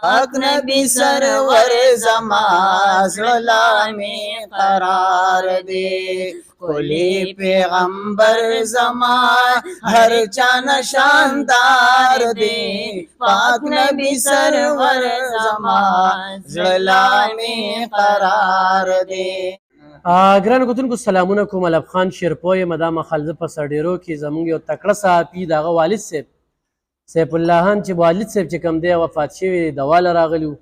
پاک نبی سرور زما زړه می قرار دی کلی پیغمبر زما هر چا نشاندار دی پاک نبی سرور زما زړه می قرار دی. ګرانو کتونکو سلامونه کوم. الف خان شیرپوی مدا مخالزه په سړډیرو کې زموږ یو تکړه صحافي د هغه والد صاحب سیف الله خان چې والد صاحب چې کوم دی وفات شوی دوا له راغلي وو.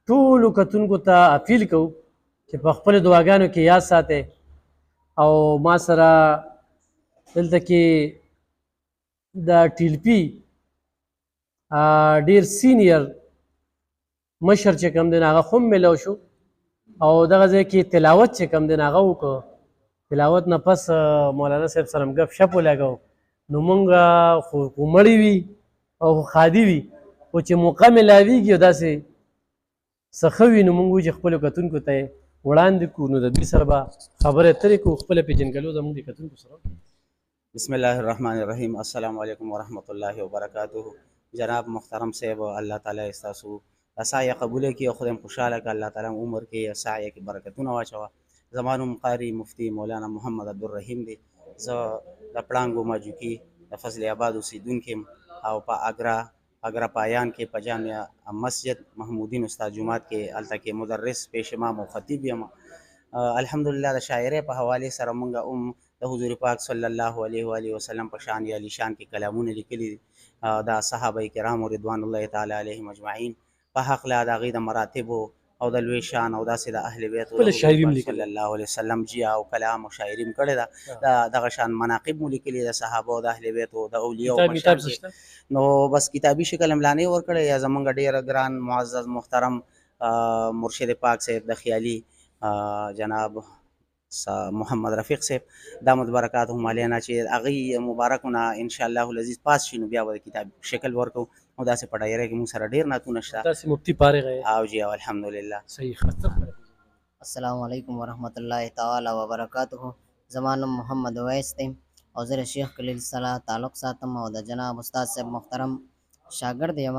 ټولو کتونکو ته اپیل کوو چې په خپلو دعاګانو کې یاد ساتئ او ما سره دلته کې د ټیلپي ډېر سینیر مشر چې کوم دی هغه خو هم میلاو شو او دغه ځای کې تلاوت چې کوم دی هغه وکړو. تلاوت نه پس مولانا صاحب سره ګپ شپ ولګو نو مونږ خو مړي وي او خادي وي خو چې موقع میلاویږي او داسې څه ښه وي نو مونږ وایو چې خپلو کتونکو ته یې وړاندې کړو نو د دوی سره به خبرې اترې کړو خپله پېژندګلو زموږ د کتونکو سره. بسم الله الرحمن الرحیم. السلام علیکم ورحمۃ اللہ وبرکاتہ. جناب محترم صاحب الله تعالی ستاسو سایه قبوله کړي او خدای خوشحاله کړي. الله تعالی عمر کې سایه کې برکتونه واچوه. زما نوم قاري مفتی مولانا محمد عبدالرحیم دی. زه د پړانګو ماجوکي د فضل آباد اوسیدونکی یم او په اګرا پایان کې په جامع مسجد محمودین استاد جماعت کې هلته کې مدرس پیش امام او خطیب یم. الحمدلله د شاعرۍ په حوالې سره مونږ د حضور پاک صلی الله علیه و آله وسلم په شان یا علی شان کې کلامونه لیکلي دي د صحابه کرامو رضوان الله تعالی علیهم اجمعین په هکله د هغوی د مراتبو او د لوی شان او داسې د اهل بیت صلی الله علیه وسلم جیا او کلام او شاعري م کړې ده. دغه شان مناقب مو لیکلي د صحابه او د اهل بیتو د اولیاو په شان کې. نو بس کتابي شکل هم لا نه یې ورکړی. یا زمونږ ډېر ګران معزز محترم مرشد پاک صاحب د خیالي جناب محمد رفیق صاحب دامت برکاتهم علینا چې هغوی مبارکو نه انشاءالله العزیز پاس شي نو بیا به د کتاب شکل ورکو او داسې په ډایره کې مونږ سره ډېر نعتونه شته. داسې مفتی فارغ یې او جی او الحمدلله صحیح خطر. السلام علیکم ورحمۃ اللہ تعالی وبرکاتہ. زما نوم محمد اویس دی او زه د شیخ خلیل سره تعلق ساتم او د جناب استاد صاحب محترم شاګرد یم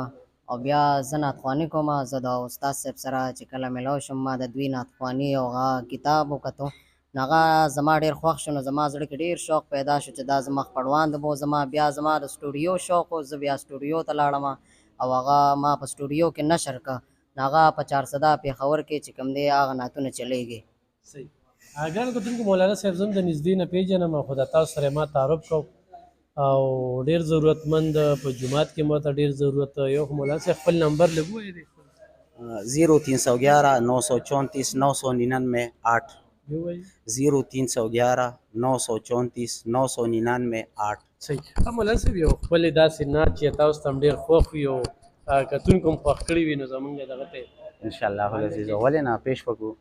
او بیا زه نعتخواني کوم. زه د استاد صاحب سره چې کله میلاو شم ما د دوی نعتخواني او هغه کتاب وکتو نو هغه زما ډېر خوښ شو. نو زما زړه کې ډېر شوق پیدا شو چې دا زما خپړوان د بو زما بیا زما د سټوډیو شوق و. زه بیا سټوډیو ته لاړم او هغه ما په سټوډیو کې نشر که نو هغه په 400 پېښور کې چې کوم دی هغه نعتونه چلیږي. صحیح. ګرانو کتونکو مولانا صاحب زه هم د نږدې نه پېژنم خو د تاسو سره ما تعارف کوم او ډېر ضرورتمند په جومات کې ماته ډېر ضرورت یو خو مولانا صاحب خپل نمبر لږ ووایي دی. 0311 934 999 8 0311 934 999 8. صحیح. مولانا صاحب یو خپلې داسې نعت چې تاسو ته هم ډېر خوښ وي او کتونکو هم خوښ کړي وي نو زمونږ دغه ته انشاءالله العزیز ولې نه پیش وکړو.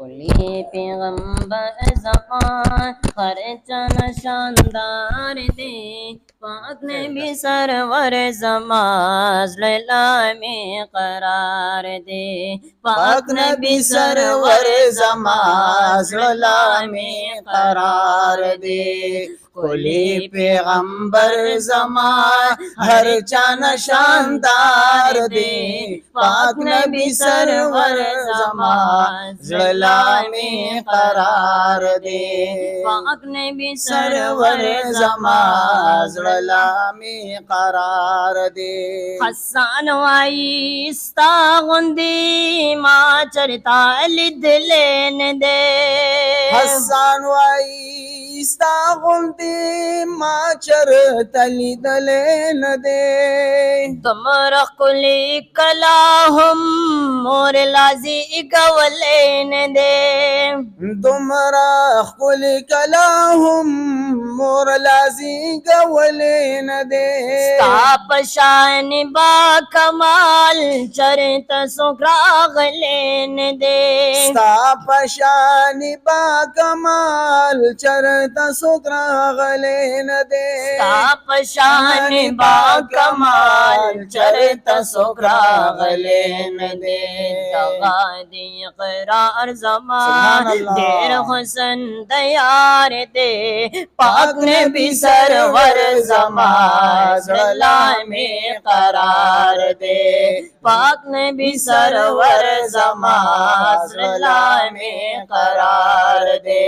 کلی پیغمبر زمان خرچن شاندار دے پاک نبی سرور زمان زللا میں قرار دے پاک نبی سرور زمان زللا میں قرار دے کلی پیغمبر زمان ہر چان شاندار دے پاک نبی سرور زمان زللا میں قرار دے پاک نبی سرور زمان زللا میں قرار دے. حسان وائی استا غندی ما چرتا لد لین دے حسان وائی استا غندی ما چرتا لد لین دے تمر کلی کلاہم مور لازی گولین دے تمرا خل کلاہم مور لازی گولین دے ستا پشان با کمال چرت سکرا غلین دے ستا پشان با کمال چرت سکرا غلین دے ستا پشان با کمال چرت سکرا غلین دے दगा दे इकरार ज़मा सुभान अल्लाह। देर हुसन दयार दे पाक नबी सरवर ज़मा ज़ला में करार दे पाक नबी सरवर ज़मा ज़ला में करार दे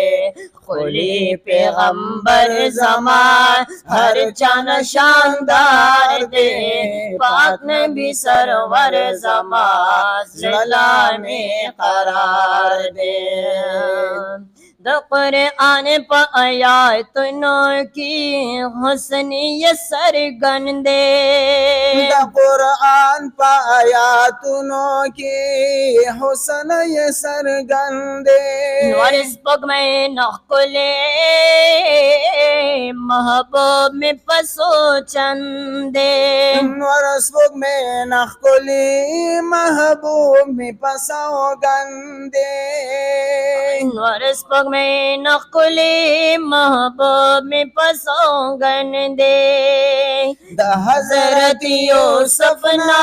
खुली पैगंबर ज़मान हर चन शानदार दे पाक नबी सरवर ज़मान ज़ला में करार दे द कुरान प आयातनों की हुस्नियत सरगन दे द कुरान प आयातनों की हुस्न ये सरगंदे नूरिस पग में नखले महबूब में पसो चंदे नरसबुग में नखली महबूब में पसाओ गंदे नूरिस पग में नखले महबूब में पसो गंदे द हजरत यूसुफ ना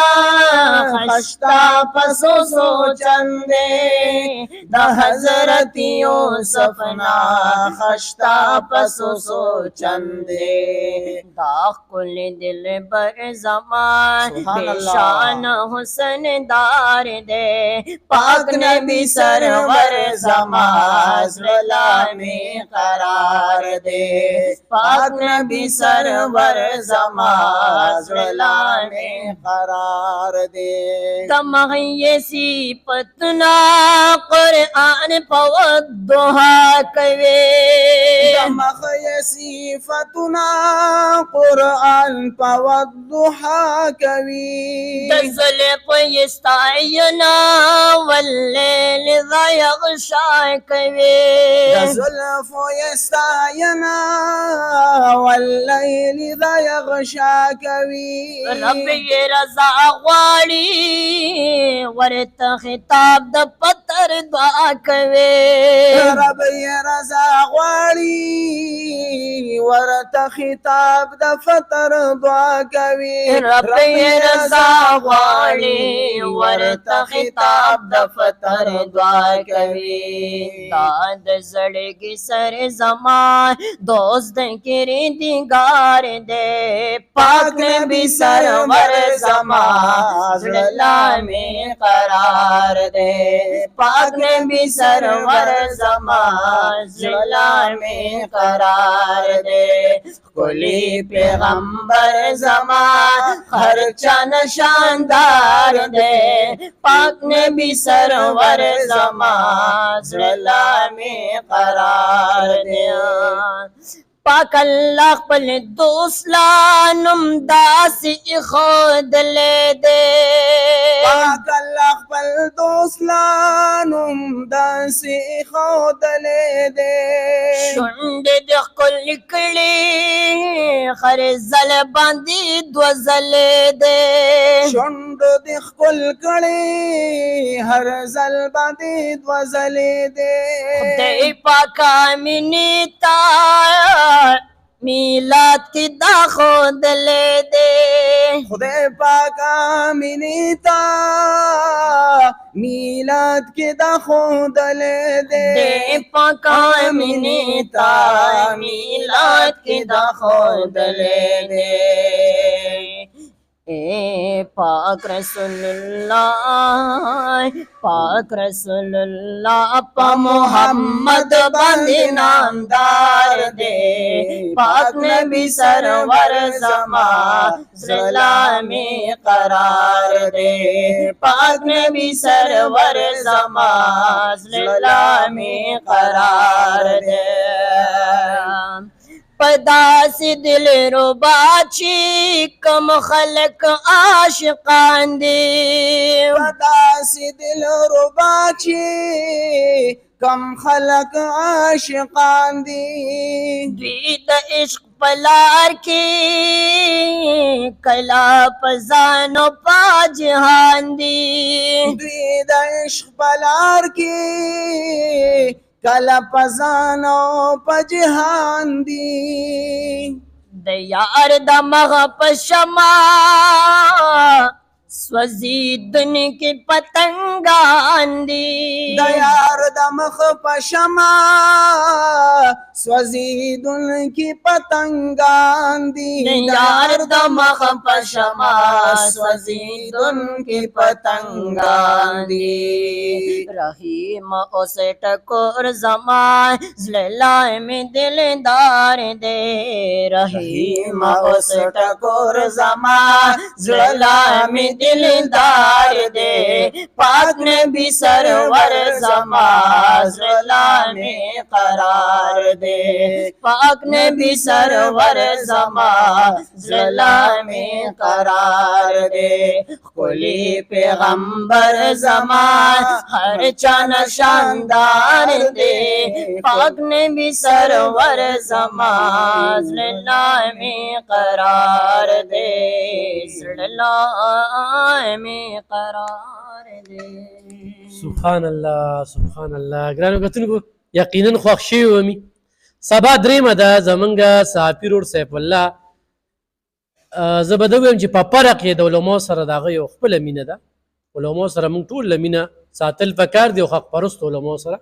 खश्ता पसो सो चंदे द हजरत यूसुफ ना खश्ता पसो सो चंदे दाखुल दिल बर ज़मान बेशान हुसन दार दे पाक नबी सरवर ज़मान ज़ला में करार दे पाक नबी सरवर ज़मान ज़ला में करार दे तमये सिपतना कुरान पवद्दुहा कवे दमख ये सिफतुना कुरान पवद्दुहा कवी तज़ल पयस्तायना वल्लैल ज़ा यग़शा कवे ज़ुल्फ़ यस्तायना वल्लैल ज़ा यग़शा कवी रब ये रज़ा ग़वाड़ी वरत खिताब द पत्थर दुआ कवे रब ये रज़ा ग़वाड़ी वरत खिताब द फतर दुआ कवी रब ये रज़ा ग़वाड़ी वरत खिताब द फतर दुआ कवी दाद ज़ड़गी सर ज़मान दोस्त किरी दिगार दे पाक नबी सरवर ज़मान ज़ला में करार दे पाक नबी सरवर ज़मान ज़ला में करार दे कुली पैगंबर ज़मान हर चन शानदार दे पाक नबी सरवर ज़मान ज़ला में करार दे पाक अल्लाह पल दोस्लानुम दासी खुद ले दे पाक अल्लाह पल दोस्लानुम दासी खुद ले दे शुंड दिखल निकली खर जल बांधी द्वजल दे शुंड दिखल कड़ी हर जल बांधी द्वजल दे खुदे पाका मिनीता मीलाद की दा खुद ले दे खुदे पाका मिनीता मीलाद के दा खुद ले दे पाका मिनीता मीलाद के दा खुद ले दे ए पाक रसूलुल्लाह पा मोहम्मद बंदे नामदार दे पाक नबी सरवर ज़मान ज़ला में करार दे पाक नबी सरवर ज़मान ज़ला में करार दे पदासी दिल रुबाची कम खलक आशिकान दे पदासी दिल रुबाची कम खलक आशिकान दी द्वीद इश्क पलार की कला पजानो पा जहान दी द्वीद इश्क पलार की कला पजानो पजहान दी दयार दमग पशमा سوځېدونکي پتنګان دي د یار د مخ په شمع سوځېدونکي پتنګان دي د یار د مخ په شمع سوځېدونکي پتنګان دي رحیم اوس ټکور زما زړه لای مې دلدار دی رحیم اوس ټکور زما زړه لای مې دلدار دی پاک نبی سرور زما زړه لای مې قرار دی پاک نبی سرور زما زړه لای مې قرار دی ښکلی پیغمبر زما هر چا نه شاندار دی پاک نبی سرور زما زړه لای مې قرار دی زړه لای مې قرار دی سبحان الله سبحان الله ګرانو کتونکو یقینا خوښ شوي ومي سبا درېیمه ده زمونږ صحافي رور سیف الله زه به ده ویم چې په فرق یې د علماو سره د هغه یو خپله مینه ده علماو سره موږ ټول له مینه ساتل پکار دی او حق پرستو علماو سره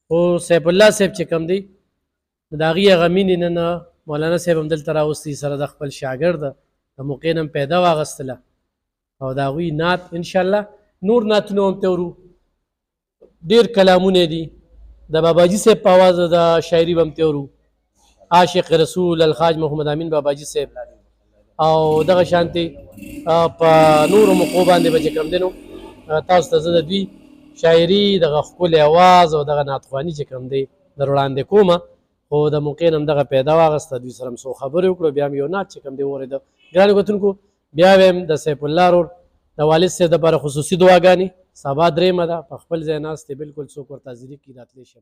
خو سیف الله صاحب چې کوم دی د هغې هغه مینې نن مولانا صاحب هم دلته راوستی سره د خپل شاګرد د موقع نه هم پیدا واخیستله او د هغوی نعت انشاءالله نور نعتونه هم ته ورو ډېر کلامونه دي د باباجي صاحب په اواز د شاعري به هم ته ورو عاشق رسول الخاج محمد امین باباجي صاحب او دغه شانتې په نورو موقعو باندې به چې کوم دی نو تاسو ته زه د دوی شاعري دغه ښکلی اواز او دغه نعتخواني چې کوم دی در وړاندې کومه خو د موقع نه هم دغه پیدا واخیسته دوی سره هم څو خبرې وکړو بیا هم یو نعت چې کوم دی واورېده ګرانو کتونکو بیا ویم د سیف الله رور د والد صاحب دپاره خصوصي دعاګانې سبا درېیمه ده په خپل ځای ناست دی بلکل څوک ورته حاضري کړي راتلی شي